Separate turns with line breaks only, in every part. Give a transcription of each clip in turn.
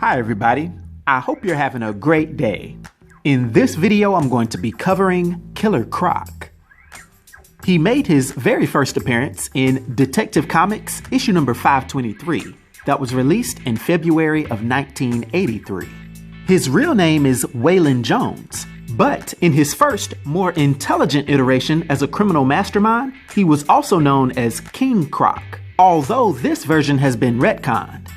Hi everybody, I hope you're having a great day. In this video I'm going to be covering Killer Croc. He made his very first appearance in Detective Comics issue number 523 that was released in February of 1983. His real name is Waylon Jones, but in his first, more intelligent iteration as a criminal mastermind, he was also known as King Croc, although this version has been retconned.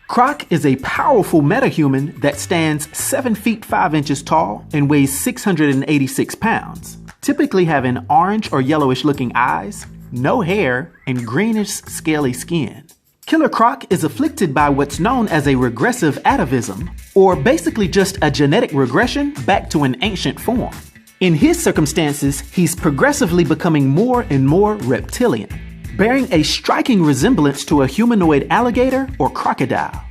Croc is a powerful metahuman that stands 7 feet 5 inches tall and weighs 686 pounds, typically having orange or yellowish looking eyes, no hair, and greenish scaly skin. Killer Croc is afflicted by what's known as a regressive atavism, or basically just a genetic regression back to an ancient form. In his circumstances, he's progressively becoming more and more reptilian, bearing a striking resemblance to a humanoid alligator or crocodile.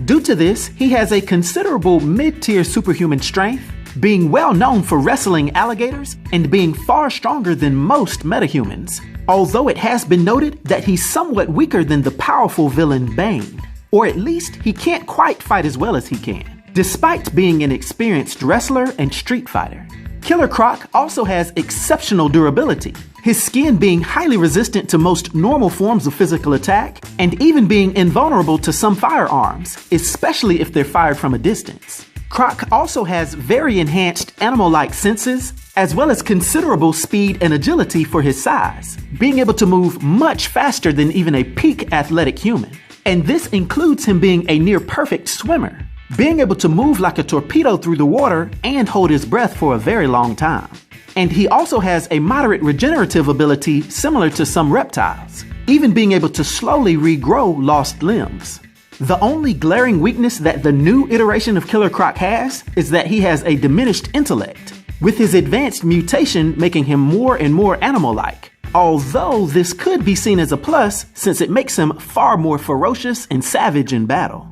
Due to this, he has a considerable mid-tier superhuman strength, being well known for wrestling alligators and being far stronger than most metahumans, although it has been noted that he's somewhat weaker than the powerful villain Bane, or at least he can't quite fight as well as he can, despite being an experienced wrestler and street fighter. Killer Croc also has exceptional durability, his skin being highly resistant to most normal forms of physical attack, and even being invulnerable to some firearms, especially if they're fired from a distance. Croc also has very enhanced animal-like senses, as well as considerable speed and agility for his size, being able to move much faster than even a peak athletic human. And this includes him being a near-perfect swimmer, being able to move like a torpedo through the water and hold his breath for a very long time. And he also has a moderate regenerative ability similar to some reptiles, even being able to slowly regrow lost limbs. The only glaring weakness that the new iteration of Killer Croc has is that he has a diminished intellect, with his advanced mutation making him more and more animal-like, although this could be seen as a plus since it makes him far more ferocious and savage in battle.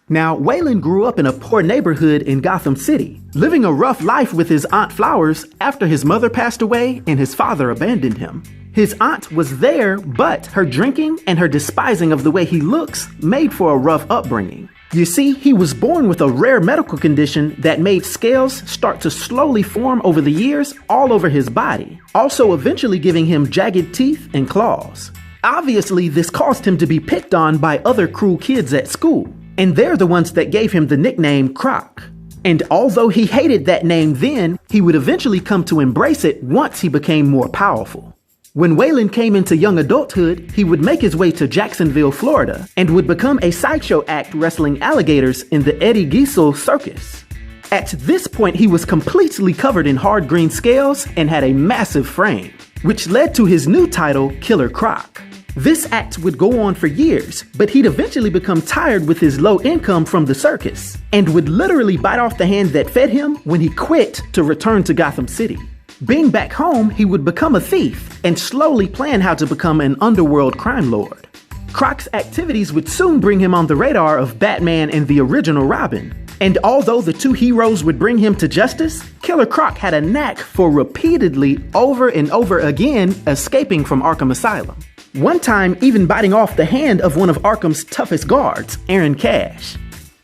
Now, Waylon grew up in a poor neighborhood in Gotham City, living a rough life with his Aunt Flowers after his mother passed away and his father abandoned him. His aunt was there, but her drinking and her despising of the way he looks made for a rough upbringing. You see, he was born with a rare medical condition that made scales start to slowly form over the years all over his body, also eventually giving him jagged teeth and claws. Obviously, this caused him to be picked on by other cruel kids at school, and they're the ones that gave him the nickname Croc. And although he hated that name then, he would eventually come to embrace it once he became more powerful. When Waylon came into young adulthood, he would make his way to Jacksonville, Florida, and would become a sideshow act wrestling alligators in the Eddie Giesel Circus. At this point, he was completely covered in hard green scales and had a massive frame, which led to his new title, Killer Croc. This act would go on for years, but he'd eventually become tired with his low income from the circus, and would literally bite off the hand that fed him when he quit to return to Gotham City. Being back home, he would become a thief and slowly plan how to become an underworld crime lord. Croc's activities would soon bring him on the radar of Batman and the original Robin. And although the two heroes would bring him to justice, Killer Croc had a knack for repeatedly, over and over again, escaping from Arkham Asylum. One time even biting off the hand of one of Arkham's toughest guards, Aaron Cash.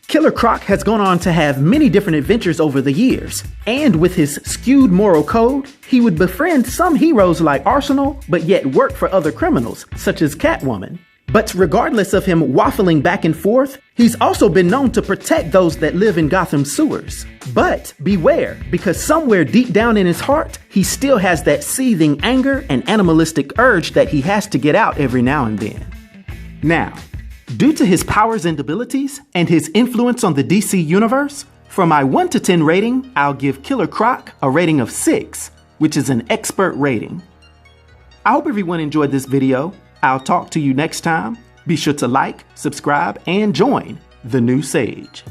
Killer Croc has gone on to have many different adventures over the years, and with his skewed moral code, he would befriend some heroes like Arsenal, but yet work for other criminals, such as Catwoman. But regardless of him waffling back and forth, he's also been known to protect those that live in Gotham's sewers. But beware, because somewhere deep down in his heart, he still has that seething anger and animalistic urge that he has to get out every now and then. Now, due to his powers and abilities, and his influence on the DC universe, for my 1 to 10 rating, I'll give Killer Croc a rating of 6, which is an expert rating. I hope everyone enjoyed this video. I'll talk to you next time. Be sure to like, subscribe, and join the new Sage.